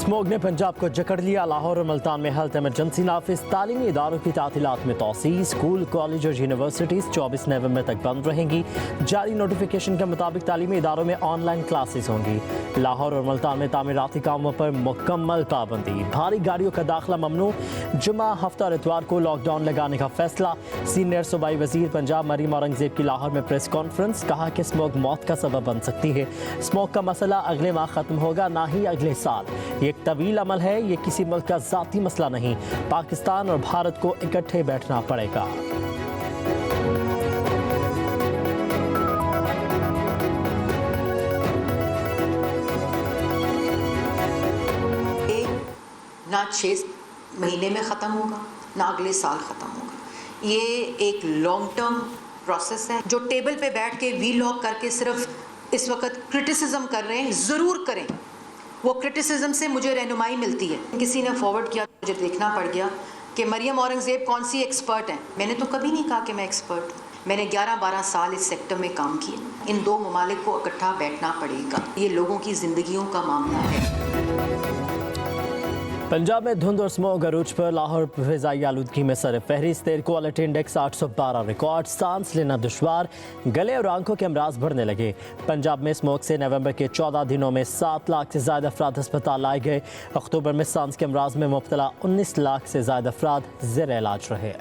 Smog ने पंजाब को जकड़ लिया। लाहौर और मुल्तान में हेल्थ एमरजेंसी नाफिज। तालीमी इदारों की तातीलात में तोसी। स्कूल, कॉलेज और यूनिवर्सिटीज़ 24 नवंबर तक बंद रहेंगी। जारी नोटिफिकेशन के मुताबिक तालीमी इदारों में ऑनलाइन क्लासेस होंगी। लाहौर और मुल्तान में तामीराती कामों पर मुकम्मल पाबंदी। भारी गाड़ियों का दाखिला ममनू। जुमा, हफ्ता और इतवार को लॉकडाउन लगाने का फैसला। सीनियर सूबाई वजीर पंजाब मरीम औरंगजेब की लाहौर में प्रेस कॉन्फ्रेंस। कहा कि स्मोग मौत का सबब बन सकती है। स्मोग का मसला अगले माह खत्म होगा, ना ही अगले साल। ये एक तवील अमल है, ये किसी मुल्क का ज़ाती मसला नहीं। पाकिस्तान और भारत को इकट्ठे बैठना पड़ेगा। ना 6 महीने में ख़त्म होगा, ना अगले साल ख़त्म होगा। ये एक लॉन्ग टर्म प्रोसेस है। जो टेबल पे बैठ के वी लॉक करके सिर्फ इस वक्त क्रिटिसिज्म कर रहे हैं, ज़रूर करें। वो क्रिटिसिज्म से मुझे रहनुमाई मिलती है। किसी ने फॉरवर्ड किया, मुझे देखना पड़ गया कि मरियम औरंगज़ेब कौन सी एक्सपर्ट हैं। मैंने तो कभी नहीं कहा कि मैं एक्सपर्ट हूँ। मैंने 11-12 साल इस सेक्टर में काम किया। इन दो ममालिक को इकट्ठा बैठना पड़ेगा। ये लोगों की ज़िंदगियों का मामला है। पंजाब में धुंध और स्मोग अरूज पर। लाहौर फिजाई आलूदगी में सर फहरिस्त। Air quality index 812 record. सांस लेना दुश्वार। गले और आंखों के अमराज बढ़ने लगे। पंजाब में स्मोग से नवंबर के 14 दिनों में 7 लाख से ज़्यादा अफराद अस्पताल लाए गए। अक्टूबर में सांस के अमराज में मुब्तला 19 लाख से ज़्यादा अफराद ज़ेर इलाज रहे।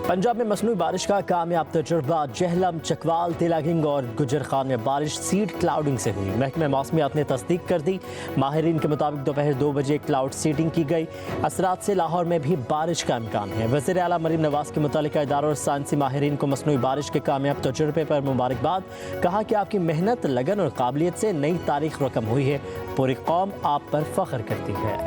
पंजाब में मसनूई बारिश का कामयाब तजुर्बा। जहलम, चकवाल, तिलागिंग और गुजर खान में बारिश सीड क्लाउडिंग से हुई। महकमा मौसमियात ने तस्दीक कर दी। माहिरीन के मुताबिक दोपहर 2 बजे क्लाउड सीडिंग की गई। असरात से लाहौर में भी बारिश का इम्कान है। वज़ीर आला मरीम नवाज के मुतल्लिका इदारों और साइंसी माहिरीन को मसनूई बारिश के कामयाब तजुर्बे पर मुबारकबाद। कहा कि आपकी मेहनत, लगन और काबिलियत से नई तारीख रकम हुई है। पूरी कौम आप पर फ़ख्र करती है।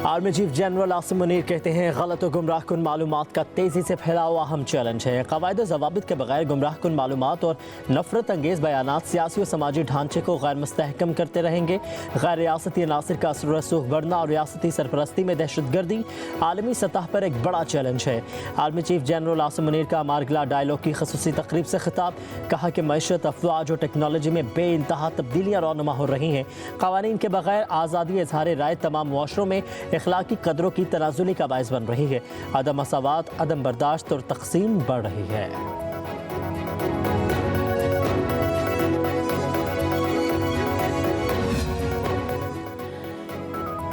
Army chief general Asim Munir कहते हैं, गलत और गुमराह कुन मालूमात का तेज़ी से फैलाव अहम चैलेंज है। क़वायद और ज़वाबित के बगैर गुमराह कुन मालूमात और नफरत अंगेज़ बयानात सियासी और समाजी ढांचे को गैर मुस्तहकम करते रहेंगे। गैर रियासती अनासर का असर रसूख बढ़ना और रियासती सरपरस्ती में दहशतगर्दी आलमी सतह पर एक बड़ा चैलेंज है। Army chief general Asim Munir का मारगला डायलॉग की खसूसी तकरीब से खिताब। कहा कि मईशत, अफवाज और टेक्नोलॉजी में बेइंतहा तब्दीलियाँ रौनमा हो रही हैं। क़वानीन के बगैर आज़ादी इज़हार राय तमाम मुआशरों में अखलाकी कदरों की तनाजुली का बायस बन रही है। अदम मसावात, अदम बर्दाश्त और तकसीम बढ़ रही है।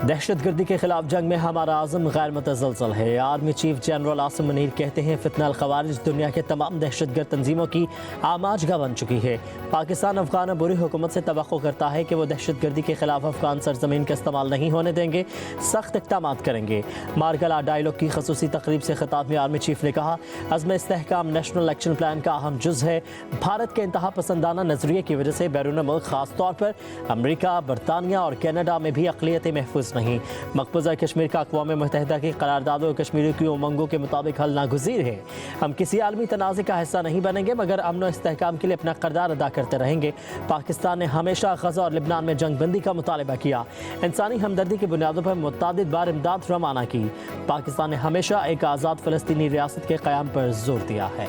दहशतगर्दी के खिलाफ जंग में हमारा आज़म गैर मुतज़लज़ल है। Army chief general Asim Munir कहते हैं, फितना अल ख़वारिज दुनिया के तमाम दहशतगर्द तंजीमों की आमाजगा बन चुकी है। पाकिस्तान अफ़गान बुरी हुकूमत से तवक्को करता है कि वो दहशतगर्दी के खिलाफ अफ़गान सरजमीन का इस्तेमाल नहीं होने देंगे, सख्त इक़दाम करेंगे। मारगला डायलॉग की खसूसी तकरीब से खिताब में आर्मी चीफ ने कहा, अज़्म इस्तेहकाम नेशनल एक्शन प्लान का अहम जुज़ है। भारत के इंतहा पसंदाना नज़रिए की वजह से बैरून मुल्क ख़ास तौर पर अमरीका, बरतानिया और कैनेडा में भी अक़लियतें महफूज नहीं। मकबूजा कश्मीर का अक़वाम मुत्तहिदा की करारदादों और कश्मीरियों की उमंगों के मुताबिक हल नागुज़ीर है। हम किसी आलमी तनाज़े का हिस्सा नहीं बनेंगे, मगर अमन और इस्तेहकाम के लिए अपना किरदार अदा करते रहेंगे। पाकिस्तान ने हमेशा गज़ा और लिबनान में जंग बंदी का मुतालबा किया। इंसानी हमदर्दी की बुनियादों पर मुतअद्दिद बार इमदाद रवाना की। पाकिस्तान ने हमेशा एक आज़ाद फ़लस्तीनी रियासत के क़याम पर जोर दिया है।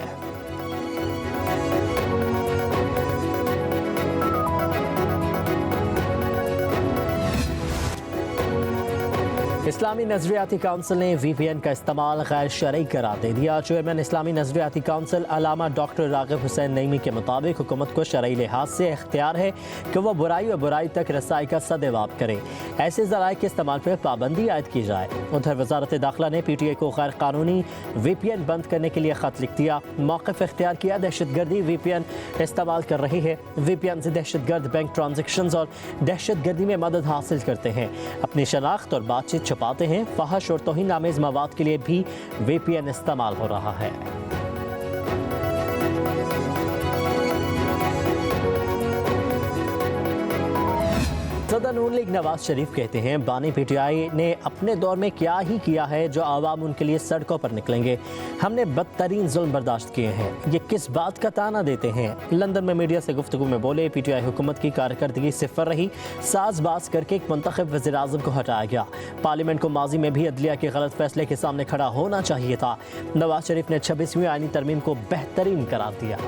इस्लामी नज़रियाती काउंसिल ने VPN का इस्तेमाल गैर शरई करार दे दिया। चेयरमैन इस्लामी नज़रियाती काउंसिल अल्लामा डॉक्टर राग़िब हुसैन नईमी के मुताबिक हुकूमत को शरई लिहाज से इख्तियार है कि वह बुराई और बुराई तक रसाई का सदेवाब करे। ऐसे ज़राए के इस्तेमाल पर पाबंदी आयद की जाए। उधर वज़ारत दाखिला ने PTI को गैर कानूनी VPN बंद करने के लिए ख़त लिख दिया। मौक़िफ़ इख्तियार किया, दहशतगर्दी VPN इस्तेमाल कर रही है। VPN से दहशतगर्द बैंक ट्रांजेक्शंस और दहशतगर्दी में मदद हासिल करते हैं, अपनी शनाख्त और बातचीत छुपाते हैं। फहश और तौहीन आमेज़ मवाद के लिए भी VPN इस्तेमाल हो रहा है। सदर नून लीग नवाज शरीफ कहते हैं बानी पीटीआई ने अपने दौर में क्या ही किया है जो आवाम उनके लिए सड़कों पर निकलेंगे। हमने बदतरीन जुल्म बर्दाश्त किए हैं, ये किस बात का ताना देते हैं। लंदन में मीडिया से गुफ्तगू में बोले पीटीआई हुकूमत की कारकर्दगी सिफर रही, साजबाज करके एक मुंतखब वज़ीर आज़म को हटाया गया। पार्लियामेंट को माजी में भी अदलिया के गलत फैसले के सामने खड़ा होना चाहिए था। नवाज शरीफ ने 26वीं आईनी तरमीम को बेहतरीन करार दिया।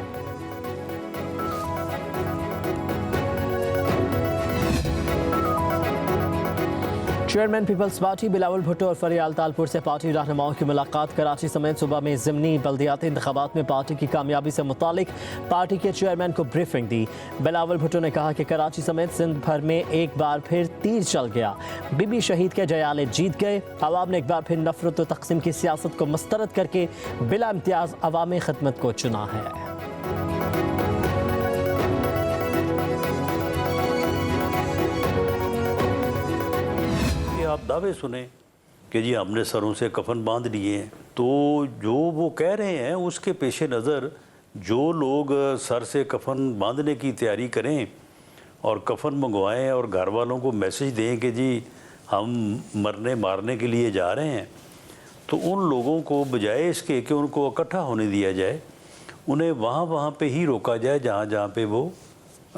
चेयरमैन पीपल्स पार्टी बिलावल भुट्टो और फरियाल तालपुर से पार्टी रहनुमाओं की मुलाकात। कराची समेत सूबा में ज़िमनी बल्दियाती इंतखाबात में पार्टी की कामयाबी से मुतालिक पार्टी के चेयरमैन को ब्रीफिंग दी। बिलावल भुट्टो ने कहा कि कराची समेत सिंध भर में एक बार फिर तीर चल गया, बीबी शहीद के जयाले जीत गए। आवाम ने एक बार फिर नफरत व तक़सीम की सियासत को मुस्तरद करके बिला इम्तियाज़ अवामी खिदमत को चुना है। आप दावे सुने कि जी हमने सरों से कफन बांध लिए हैं, तो जो वो कह रहे हैं उसके पेश नज़र जो लोग सर से कफन बांधने की तैयारी करें और कफन मंगवाएं और घर वालों को मैसेज दें कि जी हम मरने मारने के लिए जा रहे हैं, तो उन लोगों को बजाय इसके कि उनको इकट्ठा होने दिया जाए, उन्हें वहाँ पे ही रोका जाए जहाँ पे वो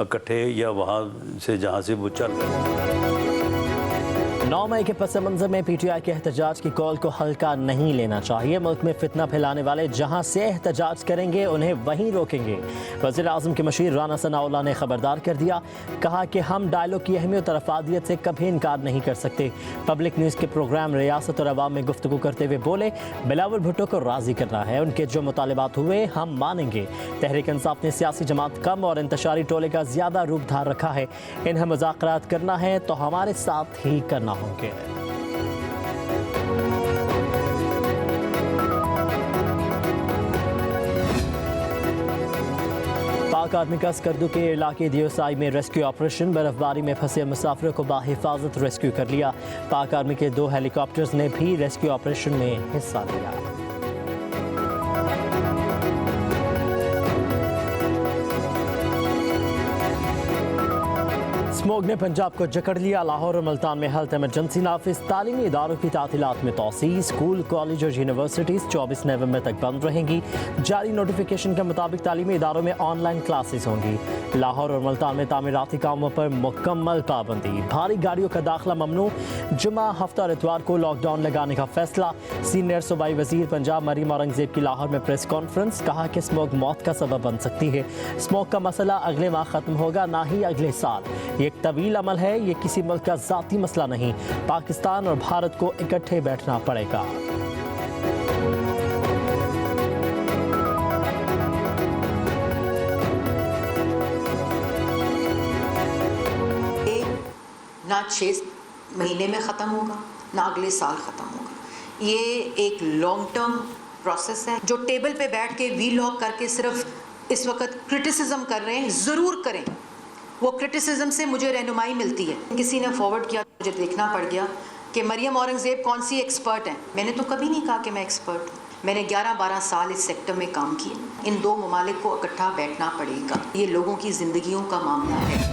इकट्ठे या वहाँ से जहाँ से वो चल रहे हैं। 9 मई के पस मंज़र में पीटीआई के एहतजाज की कॉल को हल्का नहीं लेना चाहिए। मुल्क में फितना फैलाने वाले जहां से एहतजाज करेंगे उन्हें वहीं रोकेंगे। वज़ीर आज़म के मशीर राना सनाउल्लाह ने खबरदार कर दिया, कहा कि हम डायलॉग की अहमियत और अफादियत से कभी इनकार नहीं कर सकते। पब्लिक न्यूज़ के प्रोग्राम रियासत और अवाम में गुफ्तगू करते हुए बोले बिलावल भुट्टो को राज़ी करना है, उनके जो मुतालिबात हुए हम मानेंगे। तहरीक इंसाफ ने सियासी जमात कम और इंतशारी टोले का ज़्यादा रूप धार रखा है, इन्हें मुज़ाकरात करना है तो हमारे साथ ही करना होंगे। पाक आर्मी का स्कर्दू के इलाके दियोसाई में रेस्क्यू ऑपरेशन। बर्फबारी में फंसे मुसाफिरों को बाहिफाजत रेस्क्यू कर लिया। पाक आर्मी के 2 हेलीकॉप्टर्स ने भी रेस्क्यू ऑपरेशन में हिस्सा लिया। स्मोग ने पंजाब को जकड़ लिया। लाहौर और मुल्तान में हेल्थ इमरजेंसी नाफिज। तालीमी इदारों की तातीलात में तौसी। स्कूल, कॉलेज और यूनिवर्सिटीज़ 24 नवंबर तक बंद रहेंगी। जारी नोटिफिकेशन के मुताबिक तालीमी इदारों में ऑनलाइन क्लासेस होंगी। लाहौर और मुल्तान में तामीराती कामों पर मुकम्मल पाबंदी। भारी गाड़ियों का दाखिला ममनू। जुमा, हफ्ता और इतवार को लॉकडाउन लगाने का फैसला। सीनियर सूबाई वजीर पंजाब मरीम औरंगजेब की लाहौर में प्रेस कॉन्फ्रेंस। कहा कि स्मोग मौत का सबब बन सकती है। स्मोग का मसला अगले माह खत्म होगा, ना ही अगले साल। ये एक तवील अमल है, ये किसी मुल्क का ज़ाती मसला नहीं। पाकिस्तान और भारत को इकट्ठे बैठना पड़ेगा। ना 6 महीने में ख़त्म होगा, ना अगले साल ख़त्म होगा। ये एक लॉन्ग टर्म प्रोसेस है। जो टेबल पे बैठ के वी लॉक करके सिर्फ इस वक्त क्रिटिसिज्म कर रहे हैं, ज़रूर करें। वो क्रिटिसिज्म से मुझे रहनुमाई मिलती है। किसी ने फॉरवर्ड किया, मुझे देखना पड़ गया कि मरियम औरंगज़ेब कौन सी एक्सपर्ट हैं। मैंने तो कभी नहीं कहा कि मैं एक्सपर्ट हूँ। मैंने 11-12 साल इस सेक्टर में काम किया। इन 2 ममालिक को इकट्ठा बैठना पड़ेगा। ये लोगों की ज़िंदगियों का मामला है।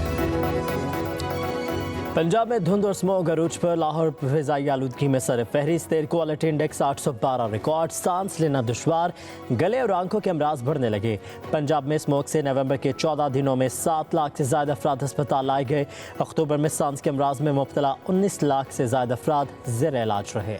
पंजाब में धुंध और स्मोग अरूज पर। लाहौर फ़िज़ाई आलूदगी में सर फहरिस्त। Air quality index 812 record. सांस लेना दुश्वार, गले और आंखों के अमराज बढ़ने लगे। पंजाब में स्मोग से नवंबर के 14 दिनों में 7 लाख से ज़्यादा अफराद अस्पताल लाए गए। अक्टूबर में सांस के अमराज में मुब्तला 19 लाख से ज़्यादा अफराद ज़ेर इलाज रहे।